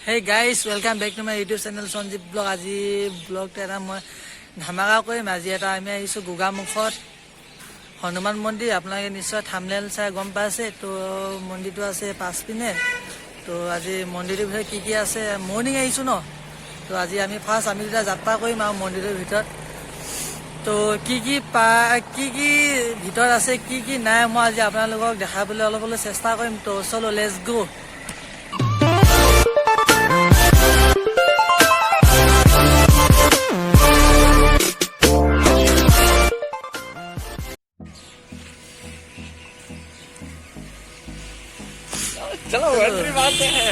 Hey guys, welcome back to my YouTube channel SanjibVlog. আজি ব্লগটো এটা মই ধামাকা কৰিম। আজি এটা আমি আহিছো গুগামুখত হনুমান মন্দিৰ। আপোনালোকে নিশ্চয় থাম্বনেইল চাই গম পাইছে। তো মন্দিৰটো আছে পাছপিনে। তো আজি মন্দিৰৰ ভিতৰত কি আছে মৰ্নিং আহিছো ন। তো আজি আমি ফাৰ্ষ্ট আমি দুটা যাত্ৰা কৰিম আৰু মন্দিৰৰ ভিতৰত। তো কি ভিতৰত আছে কি নাই মই আজি আপোনালোকক দেখাবলৈ অলপ চেষ্টা কৰিম। তো চলো লেটস গো।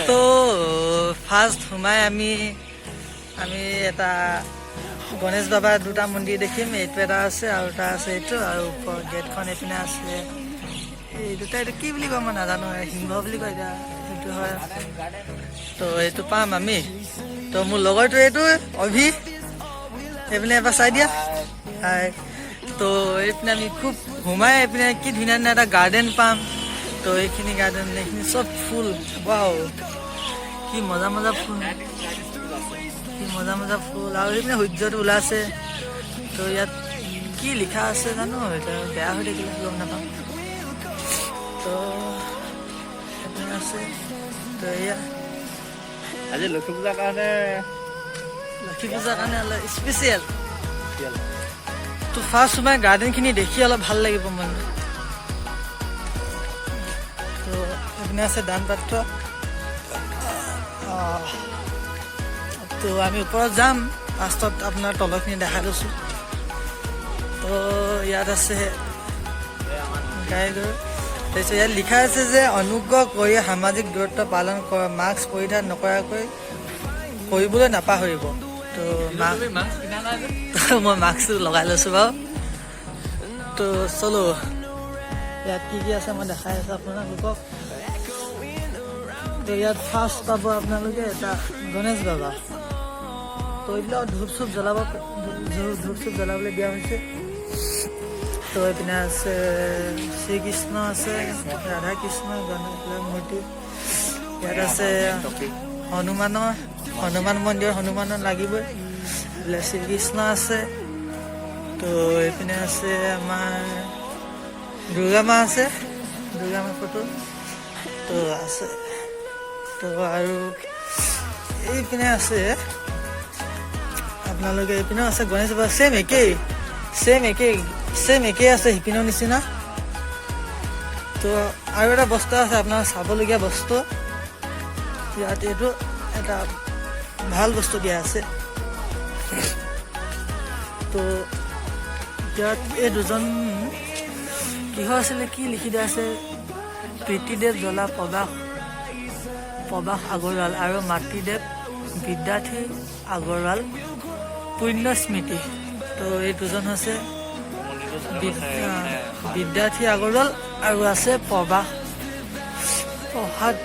তো ফাৰ্ষ্ট সোমাই আমি এটা গণেশ বাবাৰ দুটা মন্দিৰ দেখিম। এইটো এটা আছে আৰু এটা আছে এইটো, আৰু ওপৰ গেটখন এইপিনে আছে। এই দুটা এইটো কি বুলি কয় মই নাজানো, সিংহ বুলি কয় এতিয়া সেইটো হয়। তো এইটো পাম আমি। তো মোৰ লগৰটো এইটো অভি, এইপিনে এবাৰ চাই দিয়া। তো এইপিনে আমি খুব সোমাই এইপিনে কি ধুনীয়া ধুনীয়া এটা গাৰ্ডেন পাম। তো এইখিনি গাৰ্ডেন এইখিনি চব ফুল, ৱাও কি মজা মজা ফুল, কি মজা মজা ফুল। আৰু এইপিনে সূৰ্যটো ওলাইছে। তো ইয়াত কি লিখা আছে জানো, এতিয়া বেয়া হৈ থাকিলে গম নাপাওঁ। তো এইপিনে আছে। তো এয়া আজি লক্ষী পূজাৰ কাৰণে অলপ স্পেচিয়েল। তো ফাৰ্ষ্ট তোমাৰ গাৰ্ডেনখিনি দেখি অলপ ভাল লাগিব মানে। তো এইপিনে আছে দান পাত্ৰ। তো আমি ওপৰত যাম, ফাৰ্ষ্টত আপোনাৰ তলখিনি দেখাই লৈছোঁ। তো ইয়াত আছে গাই গৰু। তাৰপিছত ইয়াত লিখা আছে যে অনুগ্ৰহ কৰি সামাজিক দূৰত্ব পালন কৰা, মাস্ক পৰিধান নকৰাকৈ কৰিবলৈ নাপাহৰিব। তো মই মাস্কটো লগাই লৈছোঁ বাৰু। তো চলো ইয়াত কি আছে মই দেখাই আছোঁ আপোনালোকক। তো ইয়াত ফাৰ্ষ্ট পাব আপোনালোকে এটা গণেশ বাবা। তো এইবিলাক ধূপ চুপ জ্বলাবলৈ দিয়া হৈছে। তো এইপিনে আছে শ্ৰীকৃষ্ণ আছে, ৰাধা কৃষ্ণ, গণেশ মূৰ্তি। ইয়াত আছে হনুমান মন্দিৰ, হনুমানৰ লাগিবই। এইফালে শ্ৰীকৃষ্ণ আছে। তো এইপিনে আছে আমাৰ দুৰ্গা মা আছে, দুৰ্গা মা ফটো তো আছে। তো আৰু এইপিনে আছে আপোনালোকে, এইপিনেও আছে গণেশ বাবা। ছেম একেই আছে সিপিনৰ নিচিনা। তো আৰু এটা বস্তু আছে আপোনাৰ চাবলগীয়া বস্তু ইয়াত, এইটো এটা ভাল বস্তু দিয়া আছে। তো ইয়াত এই দুজন কিহৰ আছিলে কি লিখি দিয়া আছে, প্ৰীতিদেৱ জ্বলা প্ৰবাস আগৰৱাল আৰু মাতৃদেৱ বিদ্যাৰ্থী আগৰৱাল পুণ্য স্মৃতি। তো এই দুজন হৈছে বিদ্যাৰ্থী আগৰৱাল আৰু আছে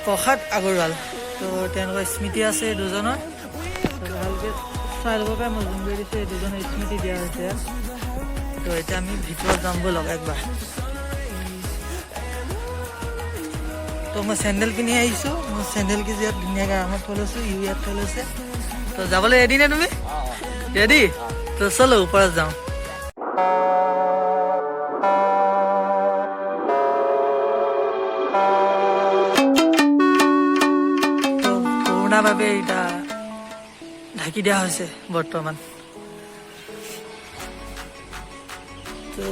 প্ৰসাদ আগৰৱাল। তো তেওঁলোকৰ স্মৃতি আছে এই দুজনৰ। ভালকৈ চাই ল'ব পাৰে, মই জুম কৰি দিছোঁ, এই দুজনৰ স্মৃতি দিয়া হৈছে। তো এতিয়া আমি ভিতৰত যাম ব'লক একবাৰ। তো মই চেণ্ডেল পিন্ধি আহিছোঁ, মই চেণ্ডেল কেইযোৰ ইয়াত ধুনীয়াকৈ আৰামত থৈ লৈছোঁ, ইয়াত থৈ লৈছে। তো যাবলৈ ৰেডি নে তুমি? ৰেডি? তো চলো ওপৰত যাওঁ। তো কৰোণাৰ বাবে এতিয়া ঢাকি দিয়া হৈছে বৰ্তমান। তো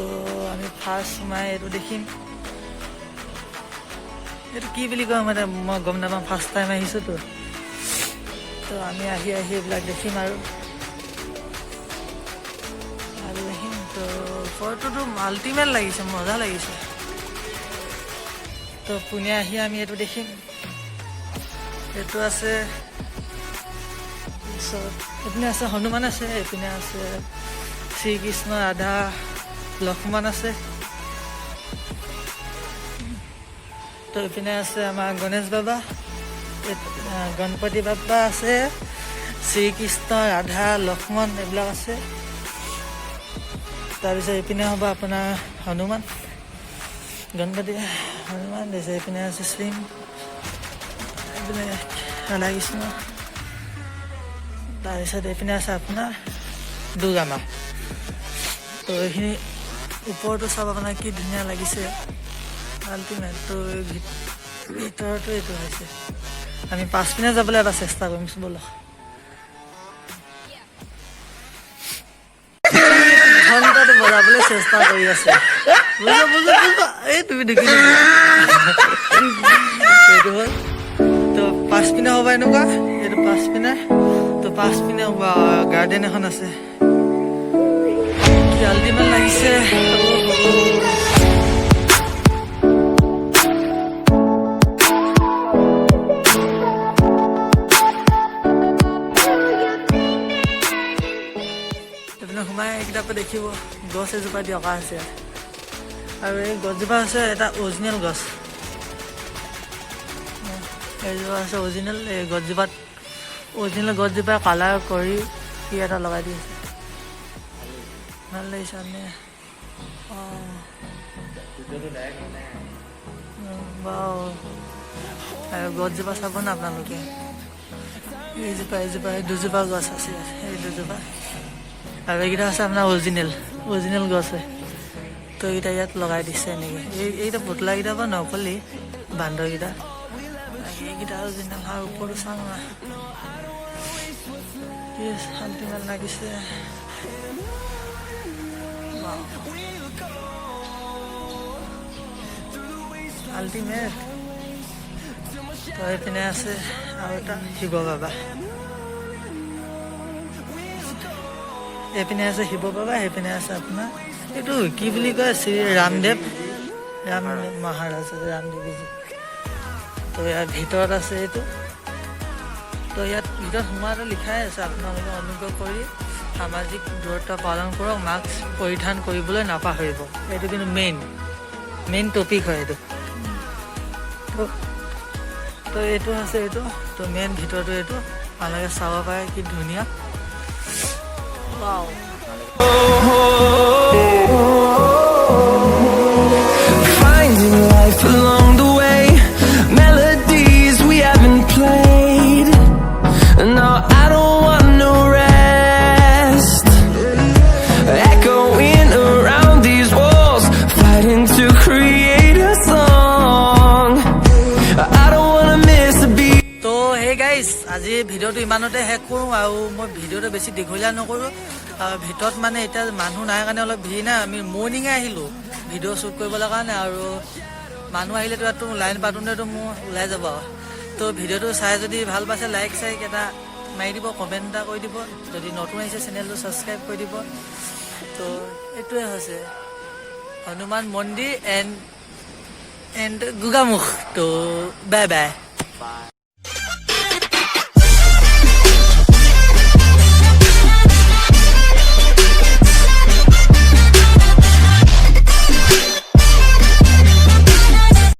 আমি ফাৰ্ষ্ট সোমাই এইটো দেখিম। এইটো কি বুলি কয় মানে মই গম নাপাওঁ, ফাৰ্ষ্ট টাইম আহিছোঁতো। তো আমি আহি এইবিলাক দেখিম আৰু দেখিম। তো ফটোটো আল্টিমেট লাগিছে, মজা লাগিছে। তো পুনে আহি আমি এইটো দেখিম। এইটো আছে, এইপিনে আছে হনুমান আছে, এইপিনে আছে শ্ৰীকৃষ্ণ, ৰাধা, লক্ষ্মণ আছে। তো এইপিনে আছে আমাৰ গণেশ বাবা, গণপতি বাবা আছে, শ্ৰীকৃষ্ণ, ৰাধা, লক্ষ্মণ এইবিলাক আছে। তাৰপিছত এইপিনে হ'ব আপোনাৰ হনুমান, গণপতি, হনুমান। তাৰপিছত এইপিনে আছে শ্ৰী, এইপিনে ৰাধা কৃষ্ণ। তাৰপিছত এইপিনে আছে আপোনাৰ দুৰ্গামা। তো এইখিনি ওপৰতো চাব আপোনাৰ কি ধুনীয়া লাগিছে আল্টিমেট। তো ভিতৰতো এইটো হৈছে। আমি পাছপিনে যাবলৈ এটা চেষ্টা কৰিম ব'লক। ঘণ্টাটো বজাবলৈ চেষ্টা কৰি আছে। এই তুমি দেখি এইটো হ'ল। তো পাছপিনে হ'ব এনেকুৱা, এইটো পাছপিনে। তো পাছপিনে গাৰ্ডেন এখন আছে। কি আল্টিমেট লাগিছে। সোমাই এইকেইটাৰ দেখিব গছ এজোপা দি অঁকা আছে আৰু এই গছজোপা আছে এটা অৰিজিনেল গছ। এইজোপা আছে অৰিজিনেল। এই গছজোপাত অৰিজিনেল গছজোপা কালাৰ কৰি কি এটা লগাই দিছে। ভাল লাগিছে আপুনি। আৰু গছজোপা চাব না আপোনালোকে। এইজোপা এই দুজোপা গছ আছে, এই দুজোপা। আৰু এইকেইটা আছে আপোনাৰ অৰিজিনেল গছ হয়। তো এইকেইটা ইয়াত লগাই দিছে এনেকৈ। এইকেইটা পুতলাকেইটা বা নকলি বান্দৰকেইটা। এইকেইটা অৰিজিনেল। আৰু ওপৰতো চাওঁ না কি শান্তিমান লাগিছে। আল্টিমেট। তো এইপিনে আছে আৰু এটা শিৱ বাবা। এইপিনে আছে শিৱ বাবা, সেইপিনে আছে আপোনাৰ এইটো কি বুলি কয় শ্ৰী ৰামদেৱ মহাৰাজ ৰামদেৱজী। তো ইয়াৰ ভিতৰত আছে এইটো। তো ইয়াত ভিতৰত সোমোৱাটো লিখাই আছে আপোনালোকে অনুগ্ৰহ কৰি সামাজিক দূৰত্ব পালন কৰক, মাস্ক পৰিধান কৰিবলৈ নাপাহৰিব। এইটো কিন্তু মেইন টপিক হয় এইটো। তো এইটো আছে এইটো। তো মেইন ভিতৰটো এইটো আপোনালোকে চাব পাৰে কি ধুনীয়া। Wow. Finding life along the way, melodies we haven't played. No, I don't want no rest. Echoing around these walls, fighting to create a song. I don't wanna miss a beat. তো hey guys, আজি ভিডিঅ'টো ইমানতে শেষ কৰোঁ। আৰু মই ভিডিঅ'টো বেছি দীঘলীয়া নকৰোঁ। ভিতৰত মানে এতিয়া মানুহ নাই কাৰণে অলপ ভিৰ নাই। আমি মৰ্ণিঙে আহিলোঁ ভিডিঅ' শ্বুট কৰিবলৈ কাৰণে। আৰু মানুহ আহিলেতো ইয়াতো লাইন পাতোঁতেতো মোৰ ওলাই যাব। তো ভিডিঅ'টো চাই যদি ভাল পাইছে লাইক এটা মাৰি দিব, কমেণ্ট এটা কৰি দিব। যদি নতুন আহিছে চেনেলটো ছাবস্ক্ৰাইব কৰি দিব। তো এইটোৱে হৈছে হনুমান মন্দিৰ এণ্ড গুগামুখ। তো বাই বাই।